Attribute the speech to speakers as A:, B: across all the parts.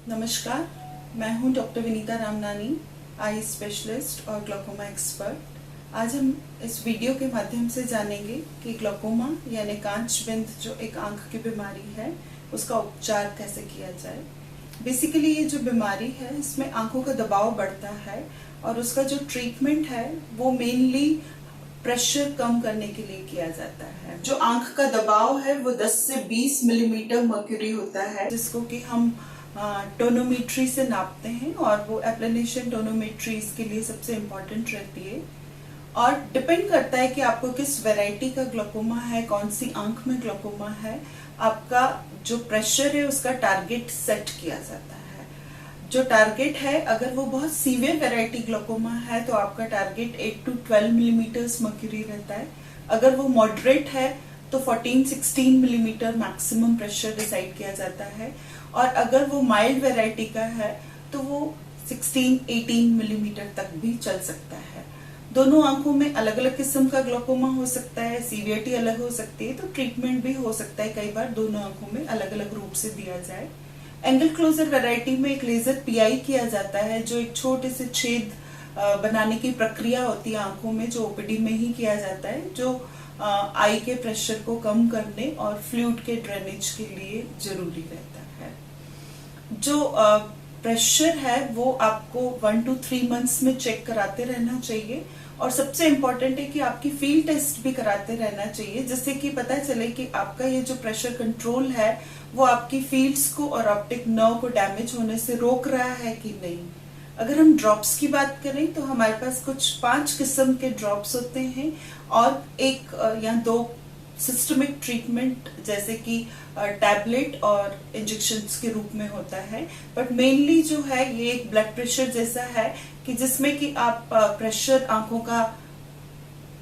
A: नमस्कार, मैं हूं doctor Vinita Ramnani, eye specialist और ग्लोकोमा एक्सपर्ट। आज हम इस वीडियो के माध्यम से जानेंगे कि ग्लोकोमा यानी कांचबिंद जो एक आंख की बीमारी है उसका उपचार कैसे किया जाए। बेसिकली ये जो बीमारी है इसमें आंखों का दबाव बढ़ता है और उसका जो ट्रीटमेंट है वो मेनली प्रेशर कम करने के लिए किया जाता है। जो आंख का दबाव है वो 10 से 20 मिलीमीटर मर्क्यूरी होता है, जिसको कि हम टोनोमेट्री से नापते हैं और वो एप्लेनेशन टोनोमेट्री इसके लिए सबसे इम्पोर्टेंट रहती है। और डिपेंड करता है कि आपको किस वैरायटी का ग्लोकोमा है, कौन सी आंख में ग्लोकोमा है, आपका जो प्रेशर है उसका टारगेट सेट किया जाता है। जो टारगेट है, अगर वो बहुत सीवियर वैरायटी ग्लोकोमा है तो आपका टारगेट 8 to 12 मिलीमीटर्स मर्क्यूरी रहता है। अगर वो मॉडरेट है तो 14-16 मिलीमीटर मैक्सिमम प्रेशर डिसाइड किया जाता है, और अगर वो माइल्ड वैरायटी का है तो वो 16-18 मिलीमीटर तक भी चल सकता है। दोनों आंखों में अलग अलग किस्म का ग्लोकोमा हो सकता है, सीवियरिटी अलग हो सकती है, तो ट्रीटमेंट भी हो सकता है कई बार दोनों आंखों में अलग अलग रूप से दिया जाए। एंगल क्लोजर वैरायटी में एक लेजर पीआई किया जाता है, जो एक छोटे से छेद बनाने की प्रक्रिया होती है आंखों में, जो ओपीडी में ही किया जाता है, जो आई के प्रेशर को कम करने और फ्लूइड के ड्रेनेज के लिए जरूरी रहता है। जो प्रेशर है वो आपको 1 to 3 मंथ्स में चेक कराते रहना चाहिए, और सबसे इम्पोर्टेंट है कि आपकी फील्ड टेस्ट भी कराते रहना चाहिए, जिससे कि पता चले कि आपका ये जो प्रेशर कंट्रोल है वो आपकी फील्ड्स को और ऑप्टिक नर्व को डैमेज होने से रोक रहा है कि नहीं। अगर हम ड्रॉप्स की बात करें तो हमारे पास कुछ 5 किस्म के ड्रॉप्स होते हैं और एक या 2 सिस्टमिक ट्रीटमेंट जैसे कि टैबलेट और इंजेक्शंस के रूप में होता है। बट मेनली जो है ये एक ब्लड प्रेशर जैसा है कि जिसमें कि आप प्रेशर आंखों का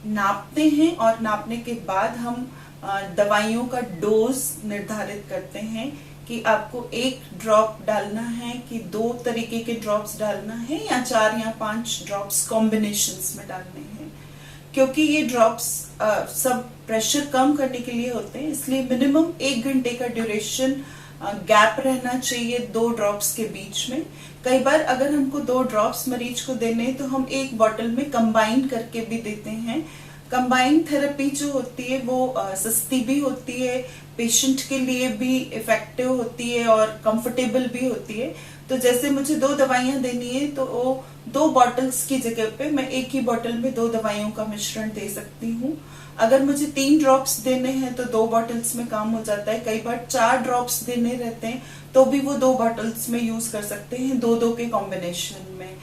A: नापते हैं और नापने के बाद हम दवाइयों का डोज निर्धारित करते हैं कि आपको 1 ड्रॉप डालना है कि 2 तरीके के ड्रॉप्स डालना है या 4 या 5 ड्रॉप्स कॉम्बिनेशंस में डालने हैं। क्योंकि ये ड्रॉप्स सब प्रेशर कम करने के लिए होते हैं, इसलिए मिनिमम 1 घंटे का ड्यूरेशन गैप रहना चाहिए 2 ड्रॉप्स के बीच में। कई बार अगर हमको 2 ड्रॉप्स मरीज को देने तो हम एक बॉटल में कंबाइन करके भी देते हैं। कंबाइन थेरेपी जो होती है वो सस्ती भी होती है, पेशेंट के लिए भी इफेक्टिव होती है और कंफर्टेबल भी होती है। तो जैसे मुझे 2 दवाइयां देनी है तो वो 2 बॉटल्स की जगह पे मैं एक ही बॉटल में 2 दवाइयों का मिश्रण दे सकती हूँ। अगर मुझे 3 ड्रॉप्स देने हैं तो 2 बॉटल्स में काम हो जाता है। कई बार 4 ड्रॉप्स देने रहते हैं तो भी वो 2 बॉटल्स में यूज कर सकते हैं, 2-2 के कॉम्बिनेशन में।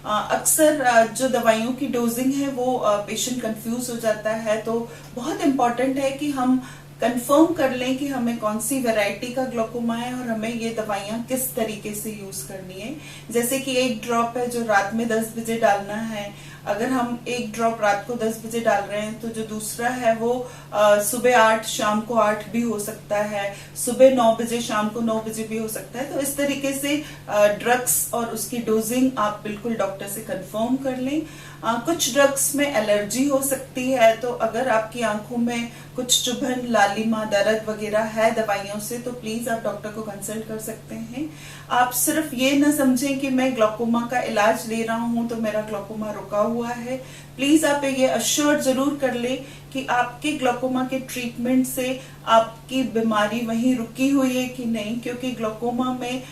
A: अक्सर जो दवाइयों की डोजिंग है वो पेशेंट कंफ्यूज हो जाता है, तो बहुत इम्पोर्टेंट है कि हम कंफर्म कर लें कि हमें कौन सी वैरायटी का ग्लोकोमा है और हमें ये दवाइयां किस तरीके से यूज करनी है। जैसे कि 1 ड्रॉप है जो रात में 10 बजे डालना है, अगर हम 1 ड्रॉप रात को 10 बजे डाल रहे हैं तो जो दूसरा है वो सुबह 8 शाम को 8 भी हो सकता है, सुबह 9 बजे शाम को 9 बजे भी हो सकता है। तो इस तरीके से ड्रग्स और उसकी डोजिंग आप बिल्कुल डॉक्टर से कंफर्म कर लें। कुछ ड्रग्स में एलर्जी हो सकती है, तो अगर आपकी आंखों में कुछ चुभन, लालिमा, दर्द वगैरह है दवाइयों से तो प्लीज आप डॉक्टर को कंसल्ट कर सकते हैं। आप सिर्फ ये न समझें कि मैं ग्लोकोमा का इलाज ले रहा हूं तो मेरा ग्लोकोमा रुका हुआ है। प्लीज आप ये अश्योर जरूर कर ले कि आपके ग्लोकोमा के ट्रीटमेंट से आपकी बीमारी वहीं रुकी हुई है कि नहीं, क्योंकि ग्लोकोमा में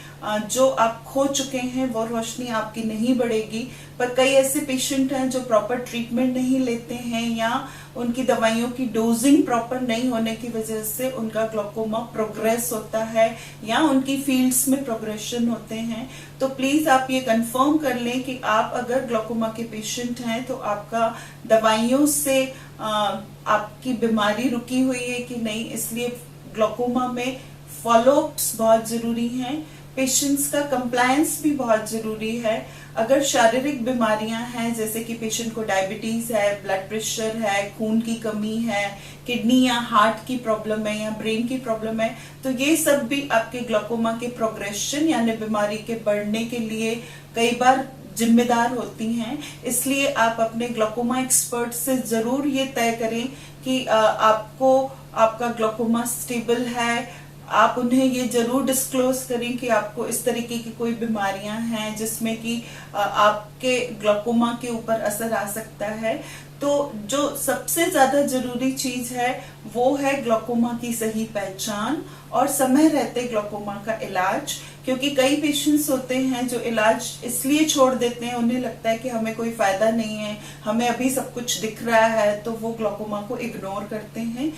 A: जो आप खो चुके हैं वो रोशनी आपकी नहीं बढ़ेगी। पर कई ऐसे पेशेंट हैं जो प्रॉपर ट्रीटमेंट नहीं लेते हैं या उनकी दवाइयों की डोजिंग प्रॉपर नहीं होने की वजह से उनका ग्लोकोमा प्रोग्रेस होता है या उनकी फील्ड्स में प्रोग्रेशन होते हैं। तो प्लीज आप ये कंफर्म कर लें कि आप अगर ग्लोकोमा के पेशेंट हैं तो आपका दवाइयों से आपकी बीमारी रुकी हुई है कि नहीं। इसलिए ग्लोकोमा में फॉलोअप्स बहुत जरूरी हैं, पेशेंट्स का कंप्लायंस भी बहुत जरूरी है। अगर शारीरिक बीमारियां हैं जैसे कि पेशेंट को डायबिटीज है, ब्लड प्रेशर है, खून की कमी है, किडनी या हार्ट की प्रॉब्लम है या ब्रेन की प्रॉब्लम है, तो ये सब भी आपके ग्लोकोमा के प्रोग्रेशन यानी बीमारी के बढ़ने के लिए कई बार जिम्मेदार होती हैं। इसलिए आप अपने ग्लोकोमा एक्सपर्ट से जरूर ये तय करें कि आपको आपका ग्लोकोमा स्टेबल है, आप उन्हें ये जरूर डिस्क्लोज करें कि आपको इस तरीके की कोई बीमारियां हैं जिसमें कि आपके ग्लूकोमा के ऊपर असर आ सकता है। तो जो सबसे ज्यादा जरूरी चीज है वो है ग्लूकोमा की सही पहचान और समय रहते ग्लूकोमा का इलाज। क्योंकि कई पेशेंट्स होते हैं जो इलाज इसलिए छोड़ देते हैं, उन्हें लगता है कि हमें कोई फायदा नहीं है, हमें अभी सब कुछ दिख रहा है, तो वो ग्लूकोमा को इग्नोर करते हैं।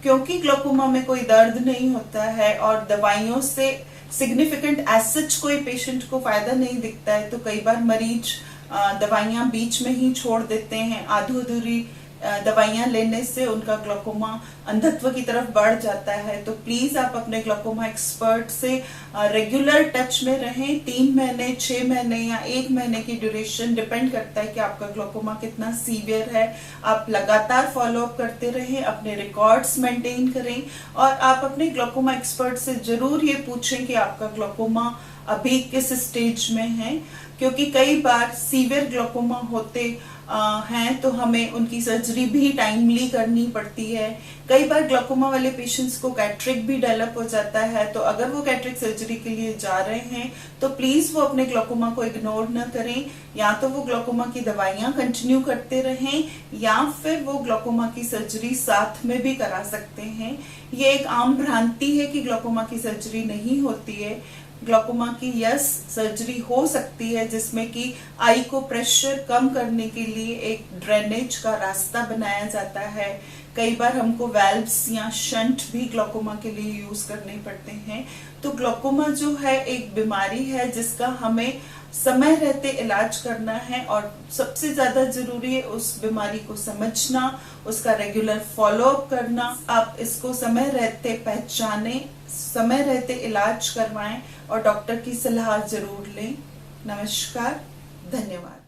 A: क्योंकि ग्लूकोमा में कोई दर्द नहीं होता है और दवाइयों से सिग्निफिकेंट एज सच कोई पेशेंट को फायदा नहीं दिखता है, तो कई बार मरीज दवाइयां बीच में ही छोड़ देते हैं। आधी अधूरी दवाइयां लेने से उनका ग्लूकोमा अंधत्व की तरफ बढ़ जाता है। तो प्लीज आप अपने ग्लूकोमा एक्सपर्ट से रेगुलर टच में रहें। 3 महीने, 6 महीने या 1 महीने की ड्यूरेशन डिपेंड करता है कि आपका ग्लूकोमा कितना सीवियर है। आप लगातार फॉलो अप करते रहें, अपने रिकॉर्ड्स मेंटेन करें और आप अपने ग्लूकोमा एक्सपर्ट से जरूर ये पूछें कि आपका ग्लूकोमा अभी किस स्टेज में है। क्योंकि कई बार सीवियर ग्लूकोमा होते हैं तो हमें उनकी सर्जरी भी टाइमली करनी पड़ती है। कई बार ग्लूकोमा वाले पेशेंट्स को कैटरेक्ट भी डेवलप हो जाता है, तो अगर वो कैटरेक्ट सर्जरी के लिए जा रहे हैं तो प्लीज वो अपने ग्लूकोमा को इग्नोर न करें। या तो वो ग्लूकोमा की दवाइयां कंटिन्यू करते रहें या फिर वो ग्लूकोमा की सर्जरी साथ में भी करा सकते हैं। ये एक आम भ्रांति है कि ग्लूकोमा की सर्जरी नहीं होती है। ग्लूकोमा की सर्जरी हो सकती है, जिसमें कि आई को प्रेशर कम करने के लिए एक ड्रेनेज का रास्ता बनाया जाता है। कई बार हमको वेल्व्स या शंट भी ग्लूकोमा के लिए यूज करने पड़ते हैं। तो ग्लूकोमा जो है एक बीमारी है जिसका हमें समय रहते इलाज करना है और सबसे ज्यादा जरूरी है उस बीमारी को समझना, उसका रेगुलर फॉलो अप करना। आप इसको समय रहते पहचानें, समय रहते इलाज करवाएं और डॉक्टर की सलाह जरूर लें। नमस्कार, धन्यवाद।